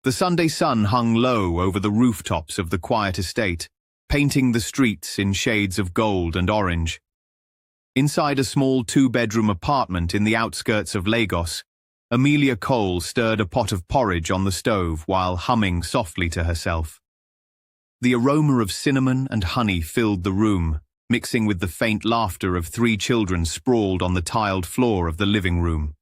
The Sunday sun hung low over the rooftops of the quiet estate, painting the streets in shades of gold and orange. Inside a small two-bedroom apartment in the outskirts of Lagos, Amelia Cole stirred a pot of porridge on the stove while humming softly to herself. The aroma of cinnamon and honey filled the room, mixing with the faint laughter of 3 children sprawled on the tiled floor of the living room.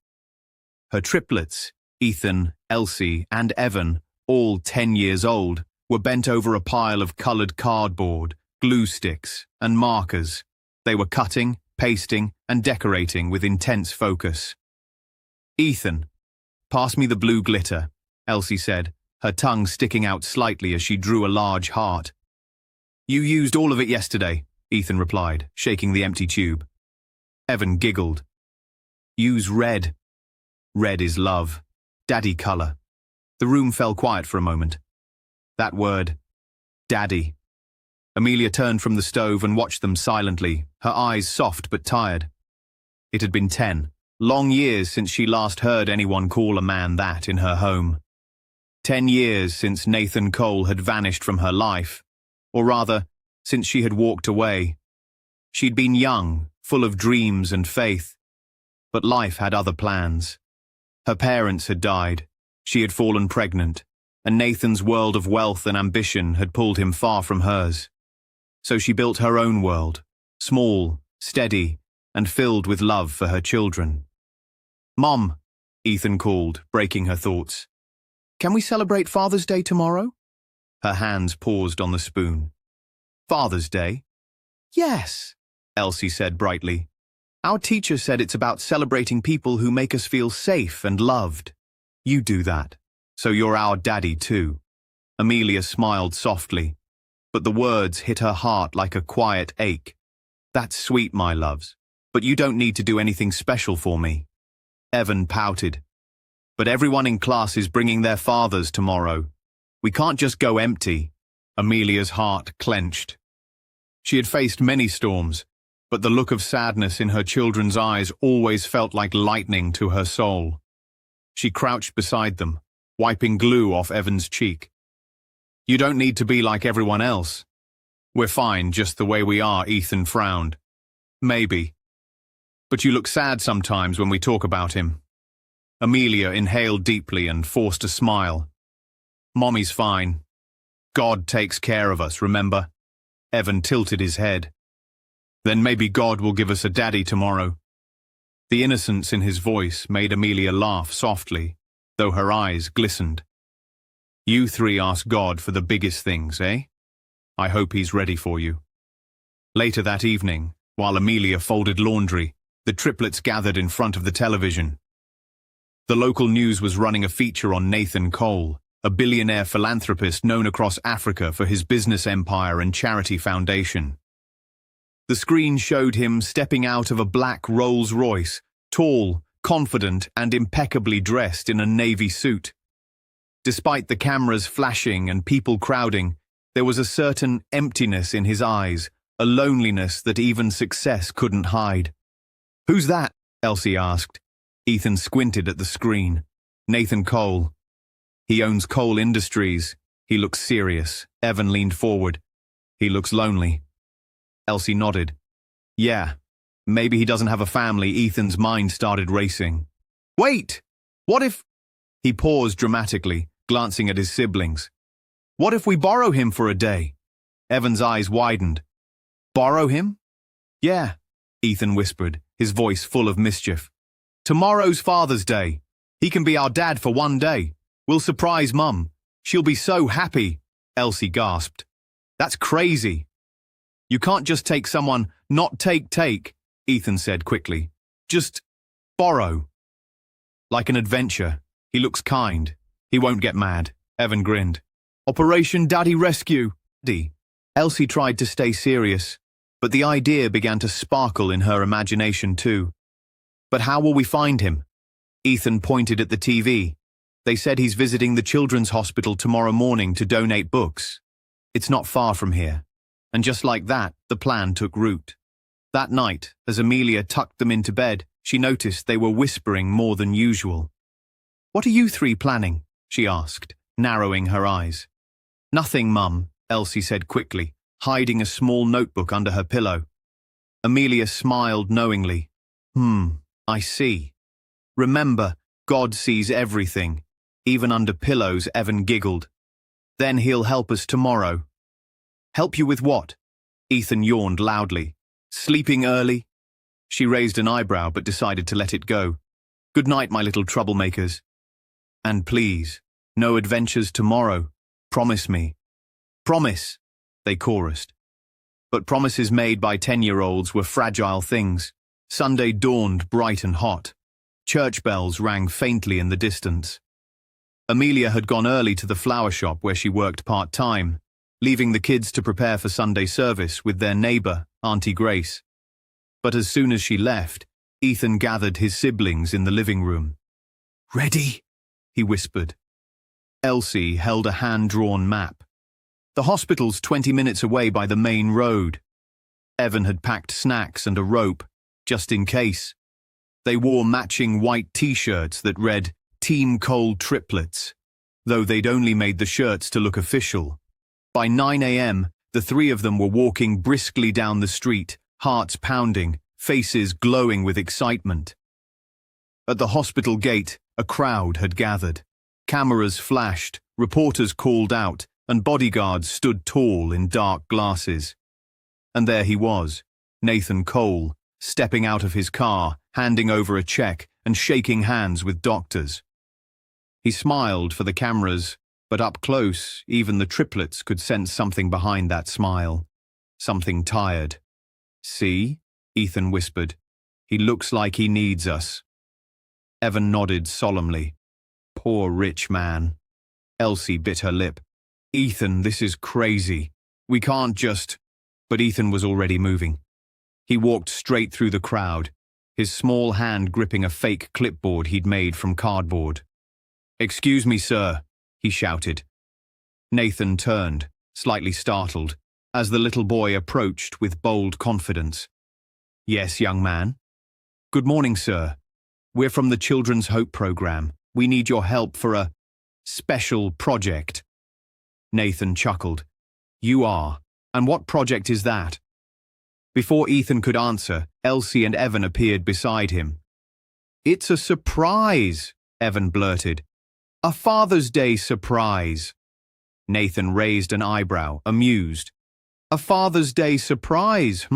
Her triplets, Ethan, Elsie, and Evan, all 10 years old, were bent over a pile of colored cardboard, glue sticks, and markers. They were cutting, pasting, and decorating with intense focus. "Ethan, pass me the blue glitter," Elsie said, her tongue sticking out slightly as she drew a large heart. "You used all of it yesterday," Ethan replied, shaking the empty tube. Evan giggled. "Use red. Red is love. Daddy color." The room fell quiet for a moment. That word, daddy. Amelia turned from the stove and watched them silently, her eyes soft but tired. It had been 10 long years since she last heard anyone call a man that in her home. 10 years since Nathan Cole had vanished from her life, or rather, since she had walked away. She'd been young, full of dreams and faith, but life had other plans. Her parents had died, she had fallen pregnant, and Nathan's world of wealth and ambition had pulled him far from hers. So she built her own world, small, steady, and filled with love for her children. "Mom," Ethan called, breaking her thoughts. "Can we celebrate Father's Day tomorrow?" Her hands paused on the spoon. "Father's Day?" "Yes," Elsie said brightly. "Our teacher said it's about celebrating people who make us feel safe and loved. You do that, so you're our daddy too." Amelia smiled softly, but the words hit her heart like a quiet ache. "That's sweet, my loves, but you don't need to do anything special for me." Evan pouted. "But everyone in class is bringing their fathers tomorrow. We can't just go empty." Amelia's heart clenched. She had faced many storms, but the look of sadness in her children's eyes always felt like lightning to her soul. She crouched beside them, wiping glue off Evan's cheek. "You don't need to be like everyone else. We're fine just the way we are," Ethan frowned. "Maybe. But you look sad sometimes when we talk about him." Amelia inhaled deeply and forced a smile. "Mommy's fine. God takes care of us, remember?" Evan tilted his head. "Then maybe God will give us a daddy tomorrow." The innocence in his voice made Amelia laugh softly, though her eyes glistened. "You 3 ask God for the biggest things, eh? I hope he's ready for you." Later that evening, while Amelia folded laundry, the triplets gathered in front of the television. The local news was running a feature on Nathan Cole, a billionaire philanthropist known across Africa for his business empire and charity foundation. The screen showed him stepping out of a black Rolls-Royce, tall, confident, and impeccably dressed in a navy suit. Despite the cameras flashing and people crowding, there was a certain emptiness in his eyes, a loneliness that even success couldn't hide. "Who's that?" Elsie asked. Ethan squinted at the screen. "Nathan Cole. He owns Cole Industries. He looks serious." Evan leaned forward. "He looks lonely." Elsie nodded. "Yeah, maybe he doesn't have a family." Ethan's mind started racing. "Wait! What if—" He paused dramatically, glancing at his siblings. "What if we borrow him for a day?" Evan's eyes widened. "Borrow him?" "Yeah," Ethan whispered, his voice full of mischief. "Tomorrow's Father's Day. He can be our dad for one day. We'll surprise Mum. She'll be so happy." Elsie gasped. "That's crazy." "You can't just take someone, not take, Ethan said quickly. "Just borrow. Like an adventure. He looks kind. He won't get mad." Evan grinned. "Operation Daddy Rescue." Elsie tried to stay serious, but the idea began to sparkle in her imagination too. "But how will we find him?" Ethan pointed at the TV. "They said he's visiting the children's hospital tomorrow morning to donate books. It's not far from here." And just like that, the plan took root. That night, as Amelia tucked them into bed, she noticed they were whispering more than usual. "What are you 3 planning?" she asked, narrowing her eyes. "Nothing, Mum," Elsie said quickly, hiding a small notebook under her pillow. Amelia smiled knowingly. I see. Remember, God sees everything. Even under pillows, Evan giggled. Then he'll help us tomorrow. Help you with what? Ethan yawned loudly. Sleeping early? She raised an eyebrow but decided to let it go. Good night, my little troublemakers. And please, no adventures tomorrow. Promise me. Promise, they chorused. But promises made by 10-year-olds were fragile things. Sunday dawned bright and hot. Church bells rang faintly in the distance. Amelia had gone early to the flower shop where she worked part-time, leaving the kids to prepare for Sunday service with their neighbor, Auntie Grace. But as soon as she left, Ethan gathered his siblings in the living room. "Ready?" he whispered. Elsie held a hand-drawn map. The hospital's 20 minutes away by the main road. Evan had packed snacks and a rope, just in case. They wore matching white t-shirts that read Team Cole Triplets, though they'd only made the shirts to look official. By 9 a.m., the three of them were walking briskly down the street, hearts pounding, faces glowing with excitement. At the hospital gate, a crowd had gathered. Cameras flashed, reporters called out, and bodyguards stood tall in dark glasses. And there he was, Nathan Cole, stepping out of his car, handing over a check and shaking hands with doctors. He smiled for the cameras, but up close, even the triplets could sense something behind that smile. Something tired. "See?" Ethan whispered. "He looks like he needs us." Evan nodded solemnly. "Poor rich man." Elsie bit her lip. "Ethan, this is crazy. We can't just—" But Ethan was already moving. He walked straight through the crowd, his small hand gripping a fake clipboard he'd made from cardboard. "Excuse me, sir," he shouted. Nathan turned, slightly startled, as the little boy approached with bold confidence. "Yes, young man." "Good morning, sir. We're from the Children's Hope program. We need your help for a special project." Nathan chuckled. "You are? And what project is that?" Before Ethan could answer, Elsie and Evan appeared beside him. "It's a surprise," Evan blurted. "A Father's Day surprise." Nathan raised an eyebrow, amused. "A Father's Day surprise,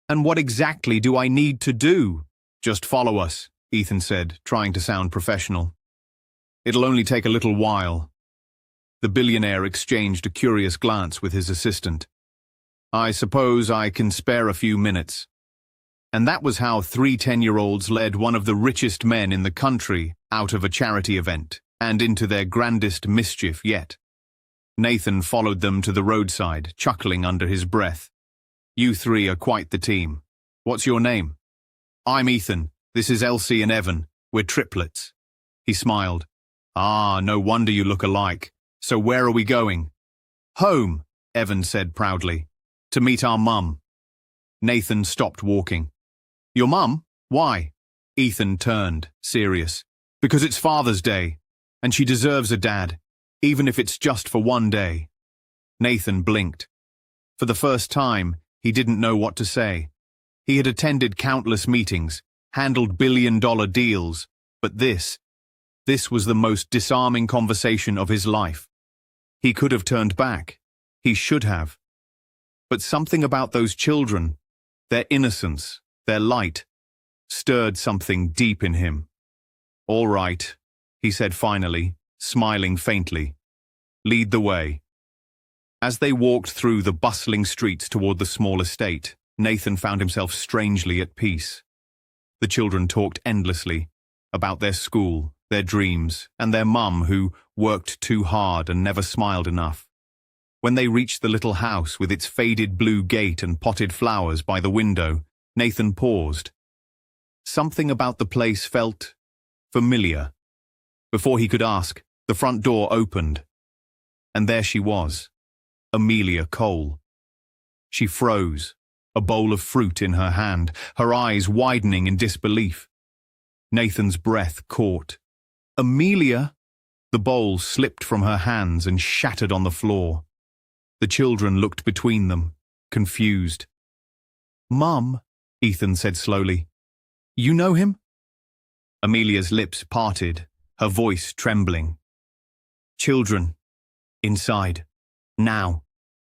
And what exactly do I need to do?" "Just follow us," Ethan said, trying to sound professional. "It'll only take a little while." The billionaire exchanged a curious glance with his assistant. "I suppose I can spare a few minutes." And that was how 3 10-year-olds led one of the richest men in the country out of a charity event and into their grandest mischief yet. Nathan followed them to the roadside, chuckling under his breath. "You three are quite the team. What's your name?" "I'm Ethan. This is Elsie and Evan. We're triplets." He smiled. "Ah, no wonder you look alike. So where are we going?" "Home," Evan said proudly. "To meet our mum." Nathan stopped walking. "Your mum? Why?" Ethan turned, serious. "Because it's Father's Day, and she deserves a dad, even if it's just for one day." Nathan blinked. For the first time, he didn't know what to say. He had attended countless meetings, handled billion-dollar deals, but this was the most disarming conversation of his life. He could have turned back. He should have. But something about those children, their innocence, their light, stirred something deep in him. "All right," he said finally, smiling faintly. "Lead the way." As they walked through the bustling streets toward the small estate, Nathan found himself strangely at peace. The children talked endlessly about their school, their dreams, and their mum who worked too hard and never smiled enough. When they reached the little house with its faded blue gate and potted flowers by the window, Nathan paused. Something about the place felt familiar. Before he could ask, the front door opened. And there she was, Amelia Cole. She froze, a bowl of fruit in her hand, her eyes widening in disbelief. Nathan's breath caught. "Amelia?" The bowl slipped from her hands and shattered on the floor. The children looked between them, confused. "Mum," Ethan said slowly, "you know him?" Amelia's lips parted, her voice trembling. "Children. Inside. Now."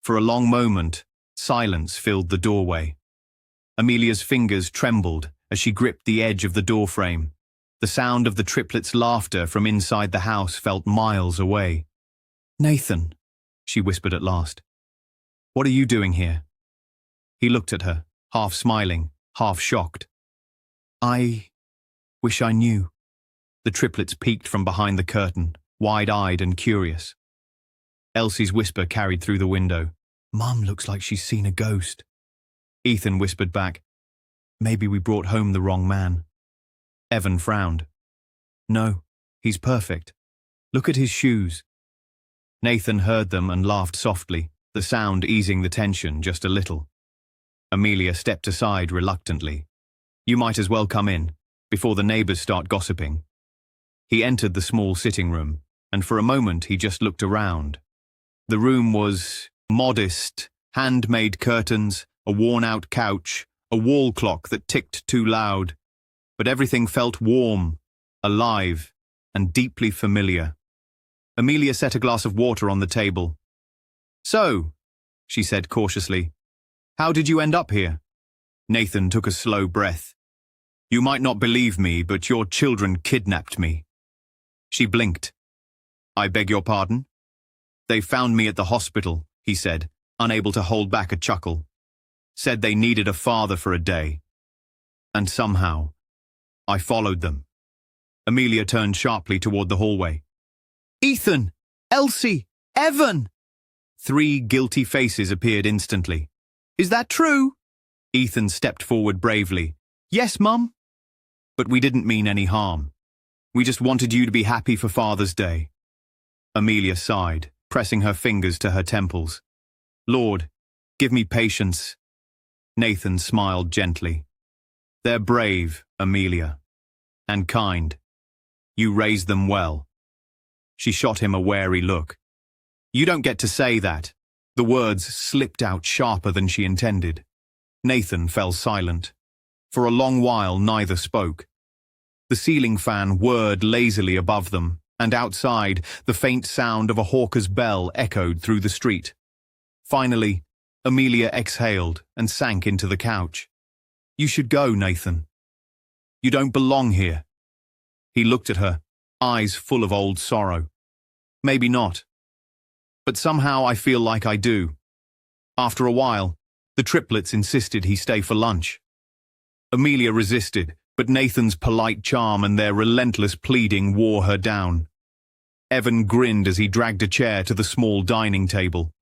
For a long moment, silence filled the doorway. Amelia's fingers trembled as she gripped the edge of the doorframe. The sound of the triplets' laughter from inside the house felt miles away. "Nathan," she whispered at last, "what are you doing here?" He looked at her, half smiling, half shocked. "I wish I knew." The triplets peeked from behind the curtain, wide-eyed and curious. Elsie's whisper carried through the window. "Mum looks like she's seen a ghost." Ethan whispered back, "Maybe we brought home the wrong man." Evan frowned. "No, he's perfect. Look at his shoes." Nathan heard them and laughed softly, the sound easing the tension just a little. Amelia stepped aside reluctantly. "You might as well come in, before the neighbors start gossiping." He entered the small sitting room, and for a moment he just looked around. The room was modest, handmade curtains, a worn-out couch, a wall clock that ticked too loud. But everything felt warm, alive, and deeply familiar. Amelia set a glass of water on the table. "So," she said cautiously, "how did you end up here?" Nathan took a slow breath. "You might not believe me, but your children kidnapped me." She blinked. "I beg your pardon?" "They found me at the hospital," he said, unable to hold back a chuckle. "Said they needed a father for a day. And somehow, I followed them." Amelia turned sharply toward the hallway. "Ethan! Elsie! Evan!" 3 guilty faces appeared instantly. "Is that true?" Ethan stepped forward bravely. "Yes, Mum." "But we didn't mean any harm. We just wanted you to be happy for Father's Day." Amelia sighed, pressing her fingers to her temples. "Lord, give me patience." Nathan smiled gently. "They're brave, Amelia, and kind. You raised them well." She shot him a wary look. "You don't get to say that." The words slipped out sharper than she intended. Nathan fell silent. For a long while neither spoke. The ceiling fan whirred lazily above them, and outside, the faint sound of a hawker's bell echoed through the street. Finally, Amelia exhaled and sank into the couch. "You should go, Nathan. You don't belong here." He looked at her, eyes full of old sorrow. "Maybe not. But somehow I feel like I do." After a while, the triplets insisted he stay for lunch. Amelia resisted, but Nathan's polite charm and their relentless pleading wore her down. Evan grinned as he dragged a chair to the small dining table.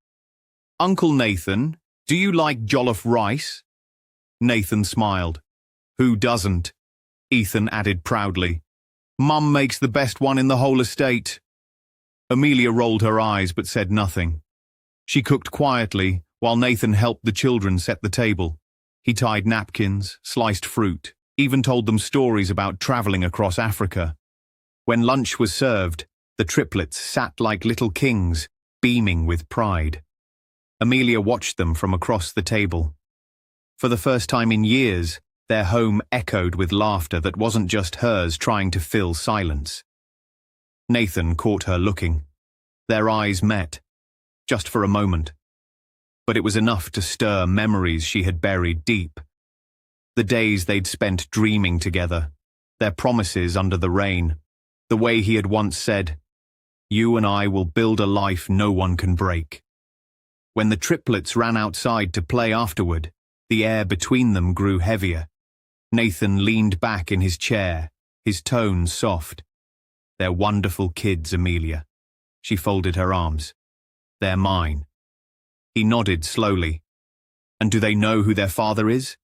"Uncle Nathan, do you like jollof rice?" Nathan smiled. "Who doesn't?" Ethan added proudly. "Mum makes the best one in the whole estate." Amelia rolled her eyes but said nothing. She cooked quietly while Nathan helped the children set the table. He tied napkins, sliced fruit, even told them stories about traveling across Africa. When lunch was served, the triplets sat like little kings, beaming with pride. Amelia watched them from across the table. For the first time in years, their home echoed with laughter that wasn't just hers trying to fill silence. Nathan caught her looking. Their eyes met, just for a moment. But it was enough to stir memories she had buried deep. The days they'd spent dreaming together, their promises under the rain, the way he had once said, "You and I will build a life no one can break." When the triplets ran outside to play afterward, the air between them grew heavier. Nathan leaned back in his chair, his tone soft. "They're wonderful kids, Amelia." She folded her arms. "They're mine." He nodded slowly. "And do they know who their father is?"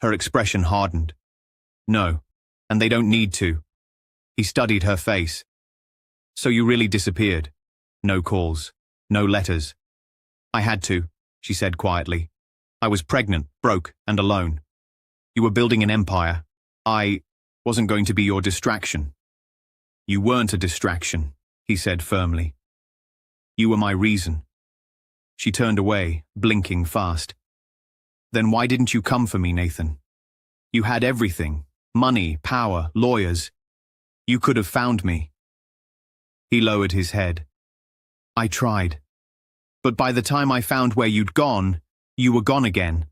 Her expression hardened. "No, and they don't need to." He studied her face. "So you really disappeared? No calls, no letters?" "I had to," she said quietly. "I was pregnant, broke, and alone. You were building an empire. I wasn't going to be your distraction." "You weren't a distraction," he said firmly. You were my reason. She turned away, blinking fast. Then why didn't you come for me, Nathan? You had everything. Money, power, lawyers. You could have found me. He lowered his head. I tried. But by the time I found where you'd gone, you were gone again.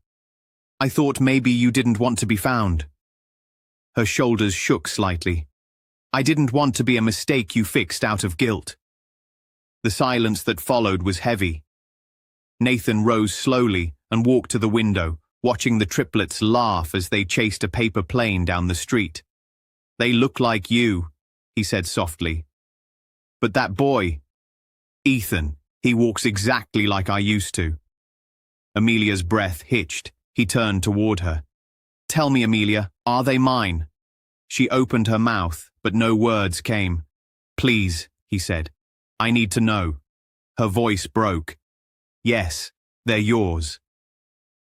I thought maybe you didn't want to be found. Her shoulders shook slightly. I didn't want to be a mistake you fixed out of guilt. The silence that followed was heavy. Nathan rose slowly and walked to the window, watching the triplets laugh as they chased a paper plane down the street. They look like you, he said softly. But that boy, Ethan, he walks exactly like I used to. Amelia's breath hitched. He turned toward her. Tell me, Amelia, are they mine? She opened her mouth, but no words came. Please, he said. I need to know. Her voice broke. Yes, they're yours.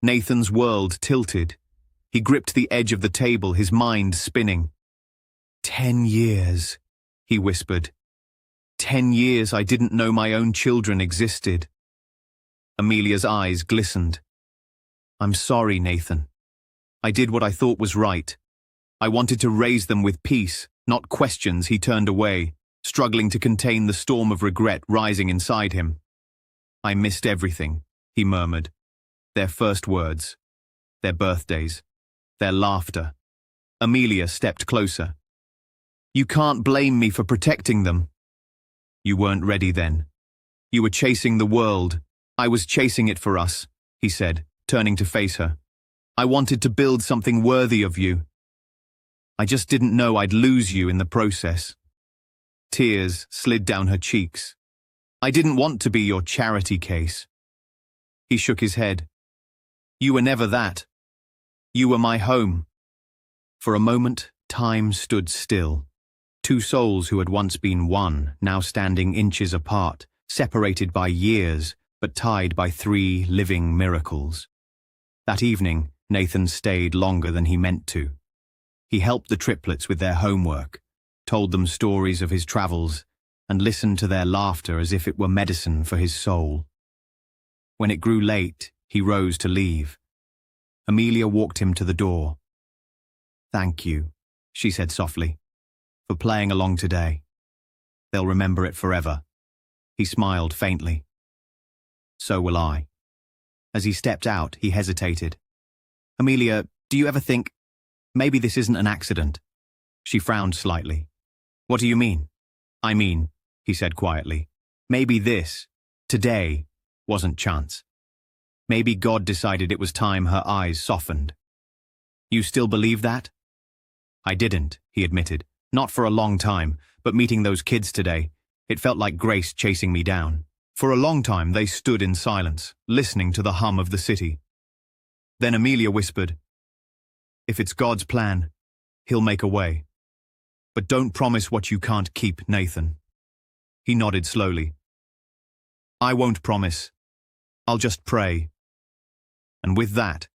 Nathan's world tilted. He gripped the edge of the table, his mind spinning. 10 years, he whispered. 10 years I didn't know my own children existed. Amelia's eyes glistened. I'm sorry, Nathan. I did what I thought was right. I wanted to raise them with peace, not questions. He turned away, struggling to contain the storm of regret rising inside him. I missed everything, he murmured. Their first words, their birthdays, their laughter. Amelia stepped closer. You can't blame me for protecting them. You weren't ready then. You were chasing the world. I was chasing it for us, he said, turning to face her. I wanted to build something worthy of you. I just didn't know I'd lose you in the process. Tears slid down her cheeks. I didn't want to be your charity case. He shook his head. You were never that. You were my home. For a moment, time stood still. Two souls who had once been one, now standing inches apart, separated by years, but tied by 3 living miracles. That evening, Nathan stayed longer than he meant to. He helped the triplets with their homework, told them stories of his travels, and listened to their laughter as if it were medicine for his soul. When it grew late, he rose to leave. Amelia walked him to the door. Thank you, she said softly, for playing along today. They'll remember it forever. He smiled faintly. So will I. As he stepped out, he hesitated. Amelia, do you ever think, maybe this isn't an accident? She frowned slightly. What do you mean? I mean, he said quietly, maybe this, today, wasn't chance. Maybe God decided it was time. Her eyes softened. You still believe that? I didn't, he admitted. Not for a long time, but meeting those kids today, it felt like grace chasing me down. For a long time they stood in silence, listening to the hum of the city. Then Amelia whispered, If it's God's plan, he'll make a way. But don't promise what you can't keep, Nathan. He nodded slowly. I won't promise. I'll just pray. And with that,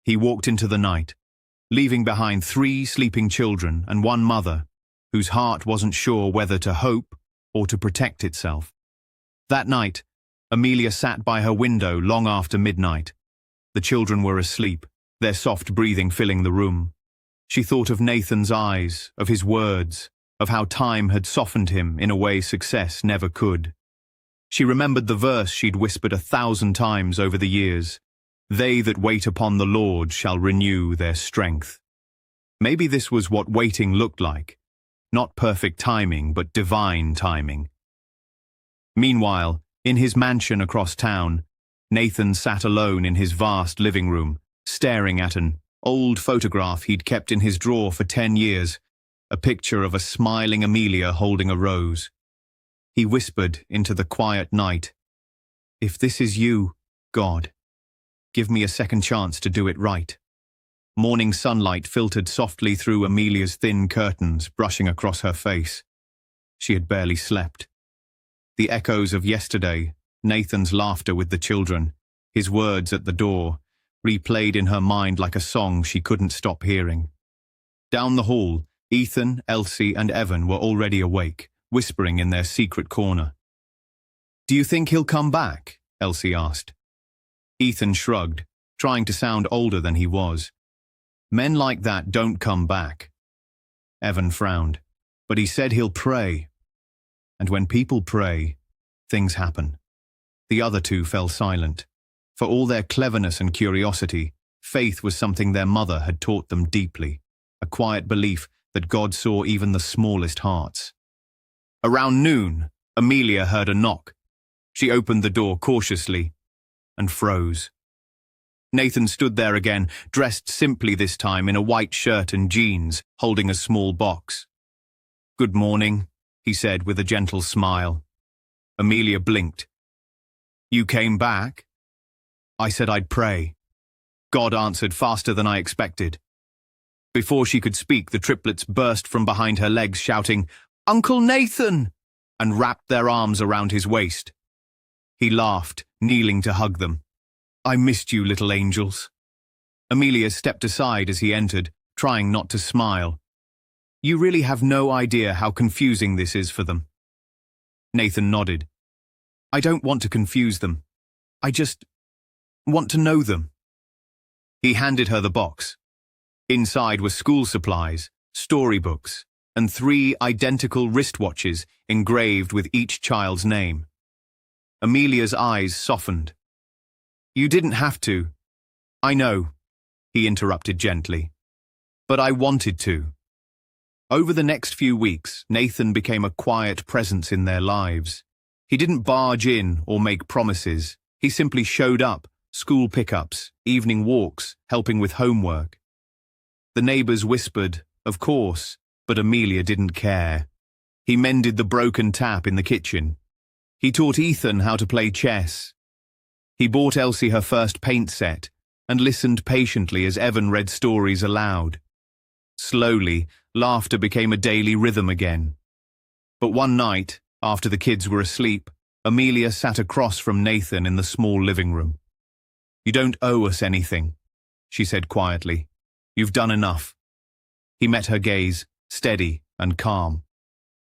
he walked into the night, leaving behind 3 sleeping children and 1 mother, whose heart wasn't sure whether to hope or to protect itself. That night, Amelia sat by her window long after midnight. The children were asleep, their soft breathing filling the room. She thought of Nathan's eyes, of his words, of how time had softened him in a way success never could. She remembered the verse she'd whispered 1,000 times over the years. They that wait upon the Lord shall renew their strength. Maybe this was what waiting looked like. Not perfect timing, but divine timing. Meanwhile, in his mansion across town, Nathan sat alone in his vast living room, staring at an old photograph he'd kept in his drawer for 10 years, a picture of a smiling Amelia holding a rose. He whispered into the quiet night, If this is you, God, give me a second chance to do it right. Morning sunlight filtered softly through Amelia's thin curtains, brushing across her face. She had barely slept. The echoes of yesterday, Nathan's laughter with the children, his words at the door, replayed in her mind like a song she couldn't stop hearing. Down the hall, Ethan, Elsie, and Evan were already awake, whispering in their secret corner. "Do you think he'll come back?" Elsie asked. Ethan shrugged, trying to sound older than he was. "Men like that don't come back." Evan frowned, "But he said he'll pray. And when people pray, things happen." The other two fell silent. For all their cleverness and curiosity, faith was something their mother had taught them deeply, a quiet belief that God saw even the smallest hearts. Around noon, Amelia heard a knock. She opened the door cautiously and froze. Nathan stood there again, dressed simply this time in a white shirt and jeans, holding a small box. "Good morning," he said with a gentle smile. Amelia blinked. "You came back?" "I said I'd pray." God answered faster than I expected. Before she could speak, the triplets burst from behind her legs, shouting, "Uncle Nathan!" and wrapped their arms around his waist. He laughed, kneeling to hug them. "I missed you, little angels." Amelia stepped aside as he entered, trying not to smile. "You really have no idea how confusing this is for them." Nathan nodded. "I don't want to confuse them. I just want to know them." He handed her the box. Inside were school supplies, storybooks, and 3 identical wristwatches engraved with each child's name. Amelia's eyes softened. "You didn't have to." "I know," he interrupted gently. "But I wanted to." Over the next few weeks, Nathan became a quiet presence in their lives. He didn't barge in or make promises. He simply showed up, school pickups, evening walks, helping with homework. The neighbors whispered, "Of course," but Amelia didn't care. He mended the broken tap in the kitchen. He taught Ethan how to play chess. He bought Elsie her first paint set and listened patiently as Evan read stories aloud. Slowly, laughter became a daily rhythm again. But one night, after the kids were asleep, Amelia sat across from Nathan in the small living room. "You don't owe us anything," she said quietly. "You've done enough." He met her gaze, steady and calm.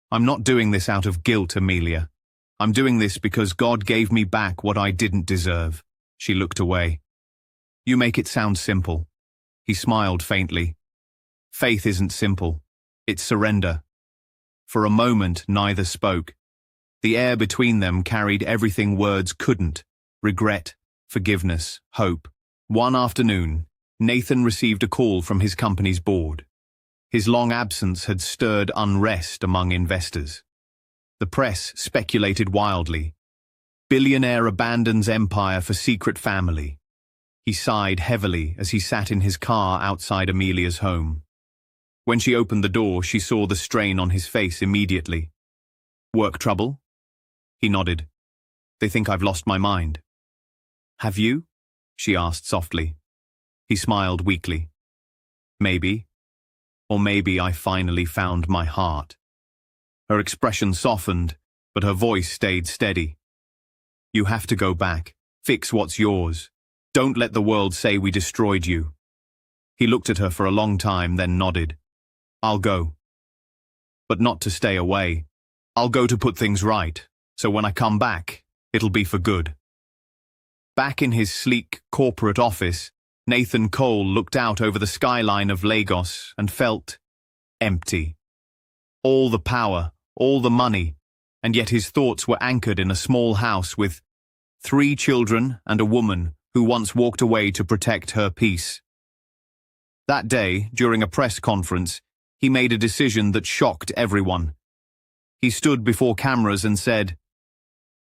"I'm not doing this out of guilt, Amelia. I'm doing this because God gave me back what I didn't deserve." She looked away. "You make it sound simple." He smiled faintly. "Faith isn't simple. It's surrender." For a moment, neither spoke. The air between them carried everything words couldn't: regret, forgiveness, hope. One afternoon, Nathan received a call from his company's board. His long absence had stirred unrest among investors. The press speculated wildly. "Billionaire abandons empire for secret family." He sighed heavily as he sat in his car outside Amelia's home. When she opened the door, she saw the strain on his face immediately. "Work trouble?" He nodded. "They think I've lost my mind." "Have you?" she asked softly. He smiled weakly. "Maybe. Or maybe I finally found my heart." Her expression softened, but her voice stayed steady. "You have to go back. Fix what's yours. Don't let the world say we destroyed you." He looked at her for a long time, then nodded. "I'll go. But not to stay away. I'll go to put things right, so when I come back, it'll be for good." Back in his sleek corporate office, Nathan Cole looked out over the skyline of Lagos and felt empty. All the power, all the money, and yet his thoughts were anchored in a small house with 3 children and a woman who once walked away to protect her peace. That day, during a press conference, he made a decision that shocked everyone. He stood before cameras and said,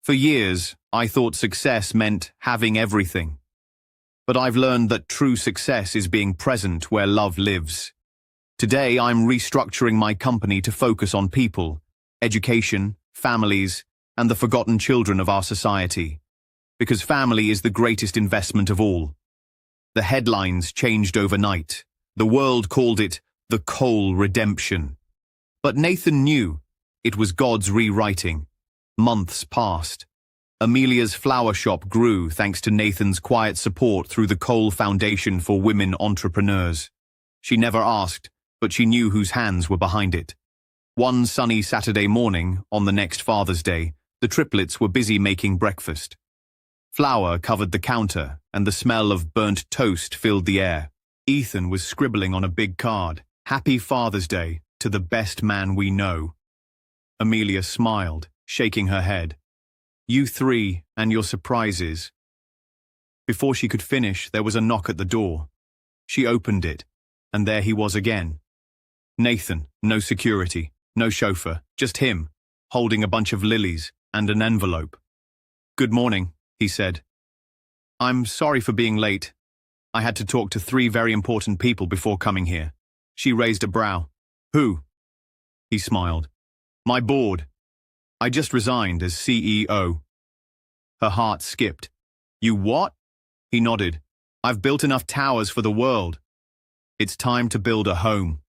"For years, I thought success meant having everything. But I've learned that true success is being present where love lives. Today, I'm restructuring my company to focus on people, education, families, and the forgotten children of our society. Because family is the greatest investment of all." The headlines changed overnight. The world called it the Cole Redemption. But Nathan knew it was God's rewriting. Months passed. Amelia's flower shop grew thanks to Nathan's quiet support through the Cole Foundation for Women Entrepreneurs. She never asked, but she knew whose hands were behind it. One sunny Saturday morning, on the next Father's Day, the triplets were busy making breakfast. Flour covered the counter, and the smell of burnt toast filled the air. Ethan was scribbling on a big card, "Happy Father's Day to the best man we know." Amelia smiled, shaking her head. "You three and your surprises." Before she could finish, there was a knock at the door. She opened it, and there he was again. Nathan, no security, no chauffeur, just him, holding a bunch of lilies and an envelope. "Good morning," he said. "I'm sorry for being late. I had to talk to 3 very important people before coming here." She raised a brow. "Who?" He smiled. "My board. I just resigned as CEO." Her heart skipped. "You what?" He nodded. "I've built enough towers for the world. It's time to build a home."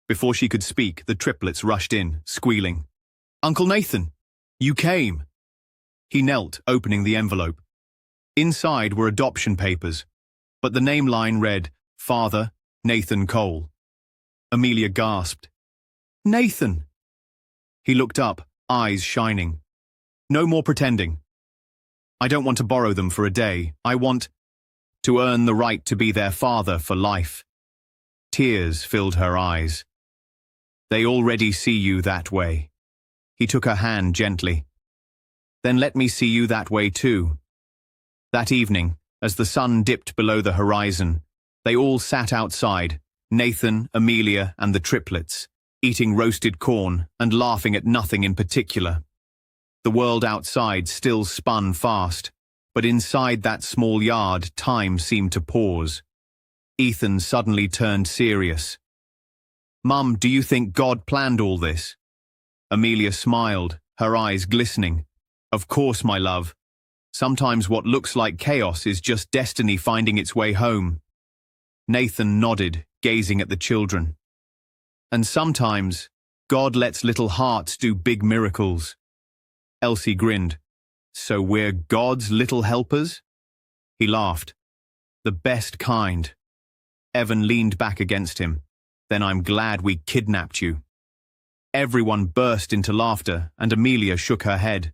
Before she could speak, the triplets rushed in, squealing. "Uncle Nathan, you came." He knelt, opening the envelope. Inside were adoption papers, but the name line read, "Father, Nathan Cole." Amelia gasped. "Nathan!" He looked up, eyes shining. "No more pretending. I don't want to borrow them for a day. I want to earn the right to be their father for life." Tears filled her eyes. "They already see you that way." He took her hand gently. "Then let me see you that way too." That evening, as the sun dipped below the horizon, they all sat outside, Nathan, Amelia, and the triplets, eating roasted corn and laughing at nothing in particular. The world outside still spun fast, but inside that small yard, time seemed to pause. Ethan suddenly turned serious. "Mum, do you think God planned all this?" Amelia smiled, her eyes glistening. "Of course, my love. Sometimes what looks like chaos is just destiny finding its way home." Nathan nodded, gazing at the children. "And sometimes, God lets little hearts do big miracles." Elsie grinned. "So we're God's little helpers?" He laughed. "The best kind." Evan leaned back against him. "Then I'm glad we kidnapped you." Everyone burst into laughter, and Amelia shook her head.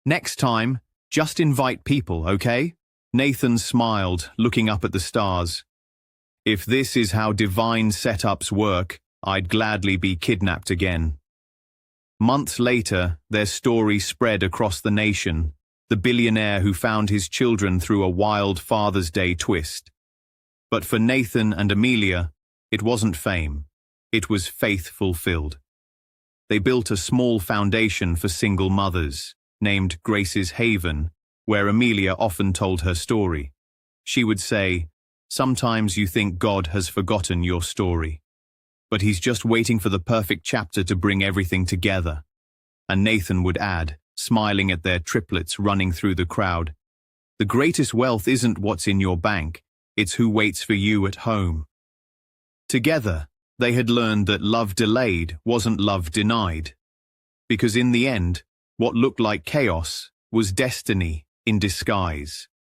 "Next time, just invite people, okay?" Nathan smiled, looking up at the stars. "If this is how divine setups work, I'd gladly be kidnapped again." Months later, their story spread across the nation, the billionaire who found his children through a wild Father's Day twist. But for Nathan and Amelia, it wasn't fame. It was faith fulfilled. They built a small foundation for single mothers, named Grace's Haven, where Amelia often told her story. She would say, "Sometimes you think God has forgotten your story, but he's just waiting for the perfect chapter to bring everything together." And Nathan would add, smiling at their triplets running through the crowd, "The greatest wealth isn't what's in your bank, it's who waits for you at home." Together, they had learned that love delayed wasn't love denied. Because in the end, what looked like chaos was destiny in disguise.